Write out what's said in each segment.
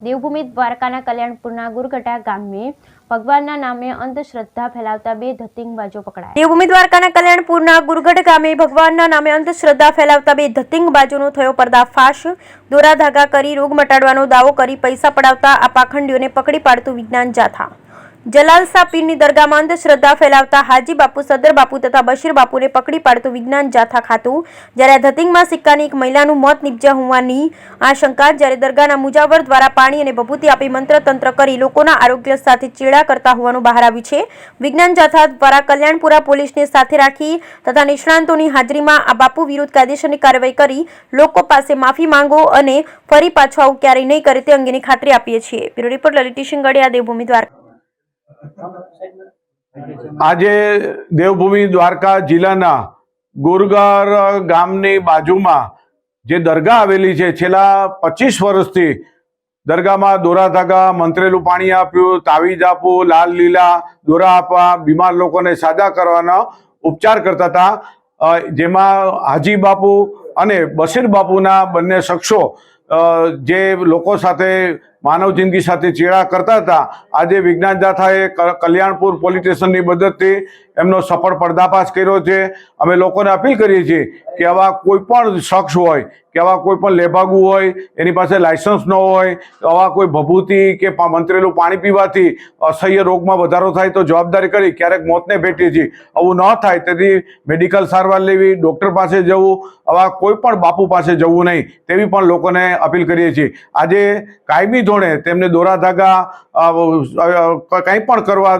દેવભૂમિ દ્વારકાના કલ્યાણપુરના ગુરગઢા ગામે ભગવાનના નામે અંધશ્રદ્ધા ફેલાવતા બે ધતિંગબાજો પકડાયા। દેવભૂમિ દ્વારકાના કલ્યાણપુરના ગુરગઢ ગામે ભગવાનના નામે અંધશ્રદ્ધા ફેલાવતા બે ધતિંગબાજોનો થયો પર્દાફાશ। દોરા ધાગા કરી રોગ મટાડવાનો દાવો કરી પૈસા પડાવતા આ પાખંડીઓને પકડી પાડતું વિજ્ઞાન જાથા। જલાલશાહ પીરની દરગાહમાં અંધશ્રદ્ધા ફેલાવતા હાજી બાપુ, સદર બાપુ તથા બશીર બાપુને પકડી પાડતું વિજ્ઞાન જાથા ખાતું। જ્યારે આ ધતિંગમાં સિક્કાની એક મહિલાનું મોત નીપજ્યા હોવાની આશંકા। જ્યારે દરગાહના મુજાવર દ્વારા પાણી અને ભભૂતિ આપી મંત્ર તંત્ર કરી લોકોના આરોગ્ય સાથે ચેડા કરતા હોવાનું બહાર આવ્યું છે। વિજ્ઞાન જાથા દ્વારા કલ્યાણપુરા પોલીસને સાથે રાખી તથા નિષ્ણાંતોની હાજરીમાં આ બાપુ વિરુદ્ધ કાયદેસરની કાર્યવાહી કરી લોકો પાસે માફી માંગો અને ફરી પાછું આવું ક્યારેય નહીં કરે તે અંગેની ખાતરી આપીએ છીએ। Bureau report Lalit Shingadiya, Devbhoomi Dwarka. આજે દેવભૂમિ દ્વારકા જિલ્લાના ગુરગઢ ગામની બાજુમાં જે દરગાહ આવેલી છે, છેલ્લા 25 વર્ષથી દરગાહમાં દોરા ધાગા, મંત્રેલું પાણી આપ્યું, તાવીજ આપવું, લાલ લીલા દોરા આપવા, બીમાર લોકોને સાજા કરવાના ઉપચાર કરતા હતા। જેમાં હાજી બાપુ અને બશીર બાપુના બંને શખ્સો જે લોકો સાથે માનવ જિંદગી સાથે ચેડા કરતા હતા, આજે વિજ્ઞાન જાથાએ કલ્યાણપુર પોલીસ સ્ટેશનની મદદથી એમનો સફળ પર્દાફાશ કર્યો છે। અમે લોકોને અપીલ કરીએ છીએ કે આવા કોઈ પણ શખ્સ હોય કે આવા કોઈ પણ લેભાગુ હોય, એની પાસે લાયસન્સ ન હોય, આવા કોઈ ભભૂતિ કે મંત્રેલું પાણી પીવાથી અસહ્ય રોગમાં વધારો થાય તો જવાબદારી કરી ક્યારેક મોતને ભેટીએ છીએ। આવું ન થાય તેથી મેડિકલ સારવાર લેવી, ડૉક્ટર પાસે જવું, આવા કોઈ પણ બાપુ પાસે જવું નહીં તેવી પણ લોકોને અપીલ કરીએ છીએ। આજે કાયમી ધોરણે તેમને દોરા ધાગા કંઈ પણ કરવા,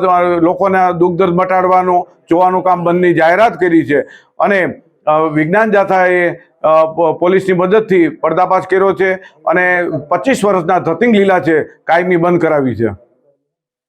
લોકોના દુઃખ દર્દ મટાડવાનું જોવાનું કામ બંધની જાહેરાત કરી છે અને વિજ્ઞાન જાથાએ પોલીસની મદદથી પર્દાફાશ કર્યો છે અને 25 વર્ષના ધતિંગ લીલા છે કાયમી બંધ કરાવી છે।